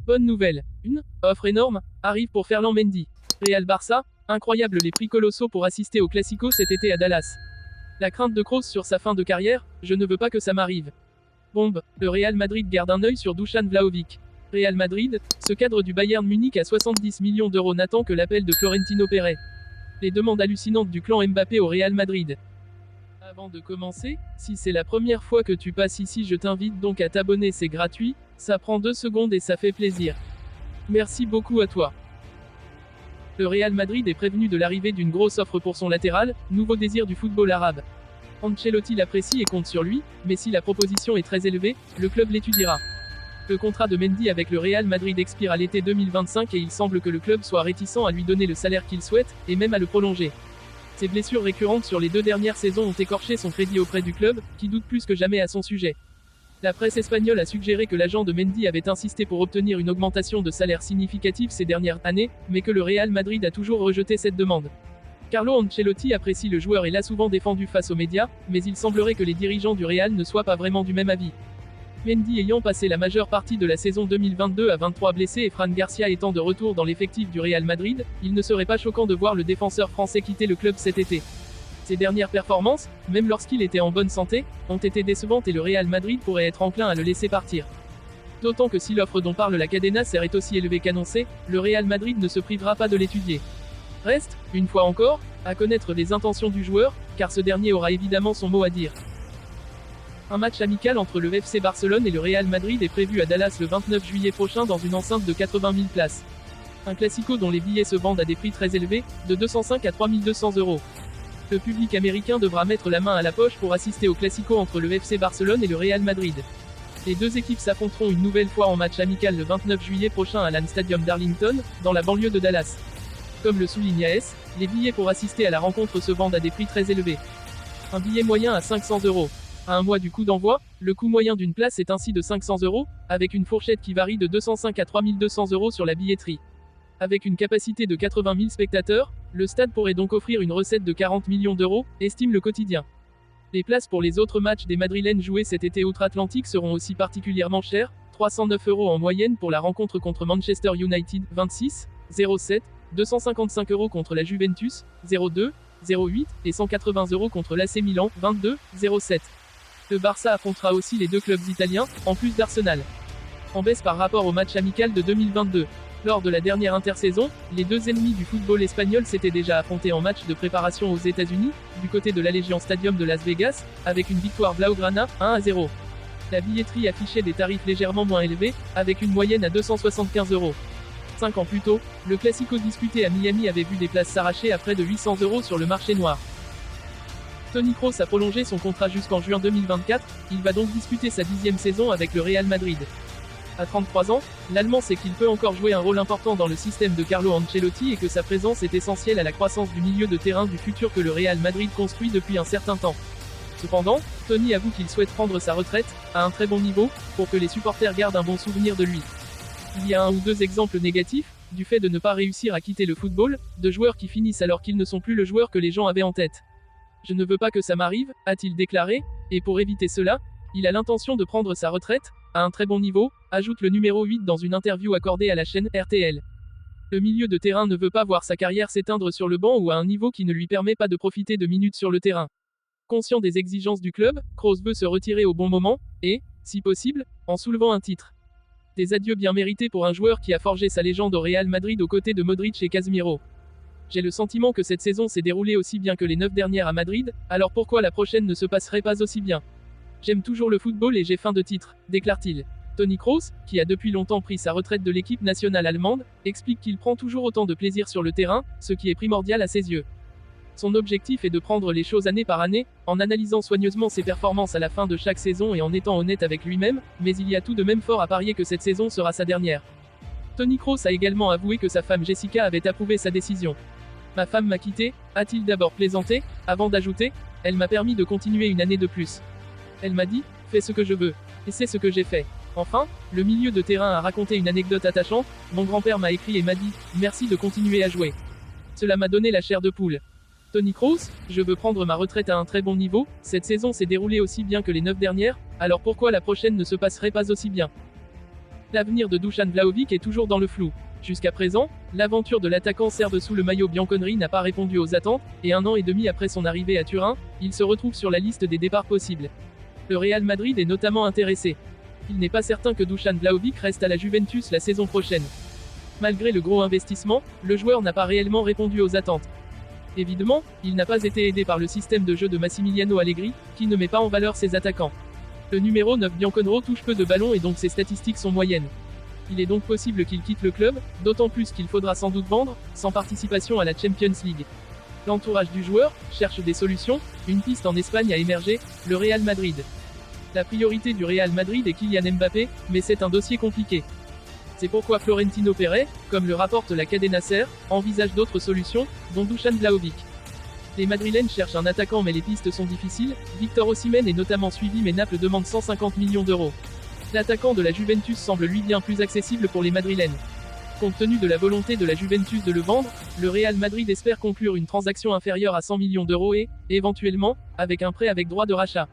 Bonne nouvelle. Une offre énorme arrive pour Ferland Mendy. Real Barça, incroyable les prix colossaux pour assister au Classico cet été à Dallas. La crainte de Kroos sur sa fin de carrière, je ne veux pas que ça m'arrive. Bombe, le Real Madrid garde un œil sur Dusan Vlahovic. Real Madrid, ce cadre du Bayern Munich à 70 millions d'euros n'attend que l'appel de Florentino Pérez. Les demandes hallucinantes du clan Mbappé au Real Madrid. Avant de commencer, si c'est la première fois que tu passes ici, je t'invite donc à t'abonner, c'est gratuit, ça prend 2 secondes et ça fait plaisir. Merci beaucoup à toi. Le Real Madrid est prévenu de l'arrivée d'une grosse offre pour son latéral, nouveau désir du football arabe. Ancelotti l'apprécie et compte sur lui, mais si la proposition est très élevée, le club l'étudiera. Le contrat de Mendy avec le Real Madrid expire à l'été 2025 et il semble que le club soit réticent à lui donner le salaire qu'il souhaite, et même à le prolonger. Ses blessures récurrentes sur les 2 dernières saisons ont écorché son crédit auprès du club, qui doute plus que jamais à son sujet. La presse espagnole a suggéré que l'agent de Mendy avait insisté pour obtenir une augmentation de salaire significative ces dernières années, mais que le Real Madrid a toujours rejeté cette demande. Carlo Ancelotti apprécie le joueur et l'a souvent défendu face aux médias, mais il semblerait que les dirigeants du Real ne soient pas vraiment du même avis. Mendy ayant passé la majeure partie de la saison 2022 à 23 blessés et Fran Garcia étant de retour dans l'effectif du Real Madrid, il ne serait pas choquant de voir le défenseur français quitter le club cet été. Ses dernières performances, même lorsqu'il était en bonne santé, ont été décevantes et le Real Madrid pourrait être enclin à le laisser partir. D'autant que si l'offre dont parle la Cadena Ser est aussi élevée qu'annoncée, le Real Madrid ne se privera pas de l'étudier. Reste, une fois encore, à connaître les intentions du joueur, car ce dernier aura évidemment son mot à dire. Un match amical entre le FC Barcelone et le Real Madrid est prévu à Dallas le 29 juillet prochain dans une enceinte de 80 000 places. Un classico dont les billets se vendent à des prix très élevés, de 205 à 3200 €. Le public américain devra mettre la main à la poche pour assister au classico entre le FC Barcelone et le Real Madrid. Les deux équipes s'affronteront une nouvelle fois en match amical le 29 juillet prochain à l'Allen Stadium d'Arlington, dans la banlieue de Dallas. Comme le souligne AS, les billets pour assister à la rencontre se vendent à des prix très élevés. Un billet moyen à 500 €. À un mois du coup d'envoi, le coût moyen d'une place est ainsi de 500 €, avec une fourchette qui varie de 205 à 3200 € sur la billetterie. Avec une capacité de 80 000 spectateurs, le stade pourrait donc offrir une recette de 40 millions d'euros, estime le quotidien. Les places pour les autres matchs des Madrilènes joués cet été outre-Atlantique seront aussi particulièrement chères, 309 € en moyenne pour la rencontre contre Manchester United, 26, 07, 255 € contre la Juventus, 02, 08, et 180 € contre l'AC Milan, 22, 07. Le Barça affrontera aussi les deux clubs italiens, en plus d'Arsenal. En baisse par rapport au match amical de 2022. Lors de la dernière intersaison, les deux ennemis du football espagnol s'étaient déjà affrontés en match de préparation aux États-Unis, du côté de l'Allegiant Stadium de Las Vegas, avec une victoire Blaugrana, 1-0. La billetterie affichait des tarifs légèrement moins élevés, avec une moyenne à 275 €. 5 ans plus tôt, le Classico disputé à Miami avait vu des places s'arracher à près de 800 € sur le marché noir. Toni Kroos a prolongé son contrat jusqu'en juin 2024, il va donc disputer sa 10e saison avec le Real Madrid. À 33 ans, l'Allemand sait qu'il peut encore jouer un rôle important dans le système de Carlo Ancelotti et que sa présence est essentielle à la croissance du milieu de terrain du futur que le Real Madrid construit depuis un certain temps. Cependant, Toni avoue qu'il souhaite prendre sa retraite, à un très bon niveau, pour que les supporters gardent un bon souvenir de lui. Il y a un ou deux exemples négatifs, du fait de ne pas réussir à quitter le football, de joueurs qui finissent alors qu'ils ne sont plus le joueur que les gens avaient en tête. Je ne veux pas que ça m'arrive, a-t-il déclaré, et pour éviter cela, il a l'intention de prendre sa retraite, à un très bon niveau, ajoute le numéro 8 dans une interview accordée à la chaîne RTL. Le milieu de terrain ne veut pas voir sa carrière s'éteindre sur le banc ou à un niveau qui ne lui permet pas de profiter de minutes sur le terrain. Conscient des exigences du club, Kroos veut se retirer au bon moment, et, si possible, en soulevant un titre. Des adieux bien mérités pour un joueur qui a forgé sa légende au Real Madrid aux côtés de Modric et Casemiro. J'ai le sentiment que cette saison s'est déroulée aussi bien que les 9 dernières à Madrid, alors pourquoi la prochaine ne se passerait pas aussi bien? J'aime toujours le football et j'ai faim de titre, déclare-t-il. Toni Kroos, qui a depuis longtemps pris sa retraite de l'équipe nationale allemande, explique qu'il prend toujours autant de plaisir sur le terrain, ce qui est primordial à ses yeux. Son objectif est de prendre les choses année par année, en analysant soigneusement ses performances à la fin de chaque saison et en étant honnête avec lui-même, mais il y a tout de même fort à parier que cette saison sera sa dernière. Toni Kroos a également avoué que sa femme Jessica avait approuvé sa décision. Ma femme m'a quitté, a-t-il d'abord plaisanté, avant d'ajouter, elle m'a permis de continuer une année de plus. Elle m'a dit, fais ce que je veux. Et c'est ce que j'ai fait. Enfin, le milieu de terrain a raconté une anecdote attachante, mon grand-père m'a écrit et m'a dit, merci de continuer à jouer. Cela m'a donné la chair de poule. Toni Kroos, je veux prendre ma retraite à un très bon niveau, cette saison s'est déroulée aussi bien que les 9 dernières, alors pourquoi la prochaine ne se passerait pas aussi bien? L'avenir de Dusan Vlahovic est toujours dans le flou. Jusqu'à présent, l'aventure de l'attaquant serbe sous le maillot bianconeri n'a pas répondu aux attentes, et 1 an et demi après son arrivée à Turin, il se retrouve sur la liste des départs possibles. Le Real Madrid est notamment intéressé. Il n'est pas certain que Dusan Vlahovic reste à la Juventus la saison prochaine. Malgré le gros investissement, le joueur n'a pas réellement répondu aux attentes. Évidemment, il n'a pas été aidé par le système de jeu de Massimiliano Allegri, qui ne met pas en valeur ses attaquants. Le numéro 9 bianconero touche peu de ballons et donc ses statistiques sont moyennes. Il est donc possible qu'il quitte le club, d'autant plus qu'il faudra sans doute vendre, sans participation à la Champions League. L'entourage du joueur cherche des solutions, une piste en Espagne a émergé, le Real Madrid. La priorité du Real Madrid est Kylian Mbappé, mais c'est un dossier compliqué. C'est pourquoi Florentino Pérez, comme le rapporte la Cadena Ser, envisage d'autres solutions, dont Dusan Vlahovic. Les Madrilènes cherchent un attaquant mais les pistes sont difficiles, Victor Osimhen est notamment suivi mais Naples demande 150 millions d'euros. L'attaquant de la Juventus semble lui bien plus accessible pour les Madrilènes. Compte tenu de la volonté de la Juventus de le vendre, le Real Madrid espère conclure une transaction inférieure à 100 millions d'euros et, éventuellement, avec un prêt avec droit de rachat.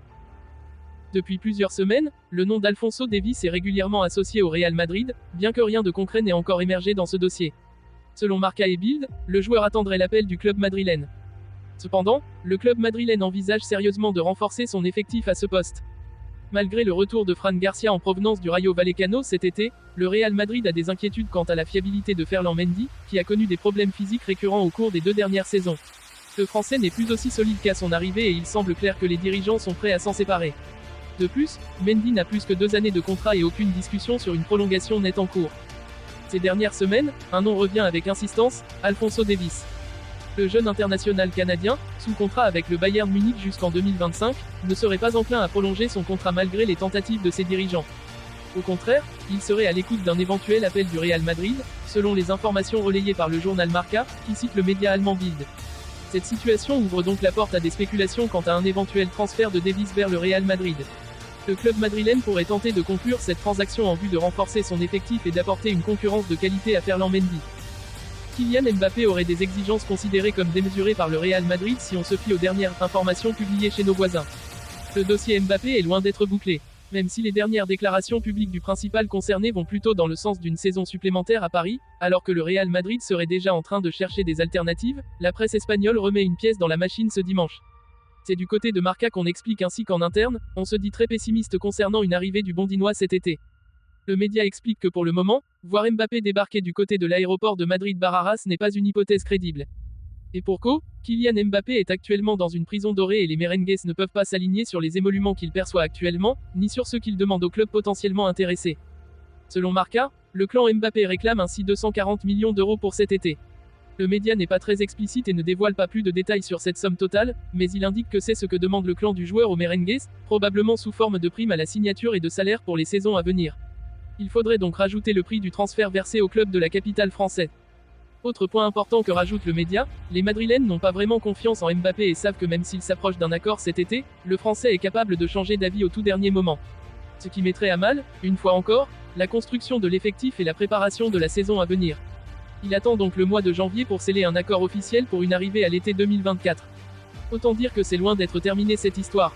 Depuis plusieurs semaines, le nom d'Alphonso Davies est régulièrement associé au Real Madrid, bien que rien de concret n'ait encore émergé dans ce dossier. Selon Marca et Bild, le joueur attendrait l'appel du club madrilène. Cependant, le club madrilène envisage sérieusement de renforcer son effectif à ce poste. Malgré le retour de Fran Garcia en provenance du Rayo Vallecano cet été, le Real Madrid a des inquiétudes quant à la fiabilité de Ferland Mendy, qui a connu des problèmes physiques récurrents au cours des 2 dernières saisons. Le Français n'est plus aussi solide qu'à son arrivée et il semble clair que les dirigeants sont prêts à s'en séparer. De plus, Mendy n'a plus que 2 années de contrat et aucune discussion sur une prolongation n'est en cours. Ces dernières semaines, un nom revient avec insistance, Alphonso Davies. Le jeune international canadien, sous contrat avec le Bayern Munich jusqu'en 2025, ne serait pas enclin à prolonger son contrat malgré les tentatives de ses dirigeants. Au contraire, il serait à l'écoute d'un éventuel appel du Real Madrid, selon les informations relayées par le journal Marca, qui cite le média allemand Bild. Cette situation ouvre donc la porte à des spéculations quant à un éventuel transfert de Davies vers le Real Madrid. Le club madrilène pourrait tenter de conclure cette transaction en vue de renforcer son effectif et d'apporter une concurrence de qualité à Ferland Mendy. Kylian Mbappé aurait des exigences considérées comme démesurées par le Real Madrid si on se fie aux dernières informations publiées chez nos voisins. Le dossier Mbappé est loin d'être bouclé. Même si les dernières déclarations publiques du principal concerné vont plutôt dans le sens d'une saison supplémentaire à Paris, alors que le Real Madrid serait déjà en train de chercher des alternatives, la presse espagnole remet une pièce dans la machine ce dimanche. C'est du côté de Marca qu'on explique ainsi qu'en interne, on se dit très pessimiste concernant une arrivée du Bondinois cet été. Le média explique que pour le moment, voir Mbappé débarquer du côté de l'aéroport de Madrid-Barajas n'est pas une hypothèse crédible. Et pour cause, Kylian Mbappé est actuellement dans une prison dorée et les merengues ne peuvent pas s'aligner sur les émoluments qu'il perçoit actuellement, ni sur ceux qu'il demande au club potentiellement intéressé. Selon Marca, le clan Mbappé réclame ainsi 240 millions d'euros pour cet été. Le média n'est pas très explicite et ne dévoile pas plus de détails sur cette somme totale, mais il indique que c'est ce que demande le clan du joueur aux merengues, probablement sous forme de prime à la signature et de salaire pour les saisons à venir. Il faudrait donc rajouter le prix du transfert versé au club de la capitale française. Autre point important que rajoute le média, les Madrilènes n'ont pas vraiment confiance en Mbappé et savent que même s'il s'approche d'un accord cet été, le Français est capable de changer d'avis au tout dernier moment. Ce qui mettrait à mal, une fois encore, la construction de l'effectif et la préparation de la saison à venir. Il attend donc le mois de janvier pour sceller un accord officiel pour une arrivée à l'été 2024. Autant dire que c'est loin d'être terminé cette histoire.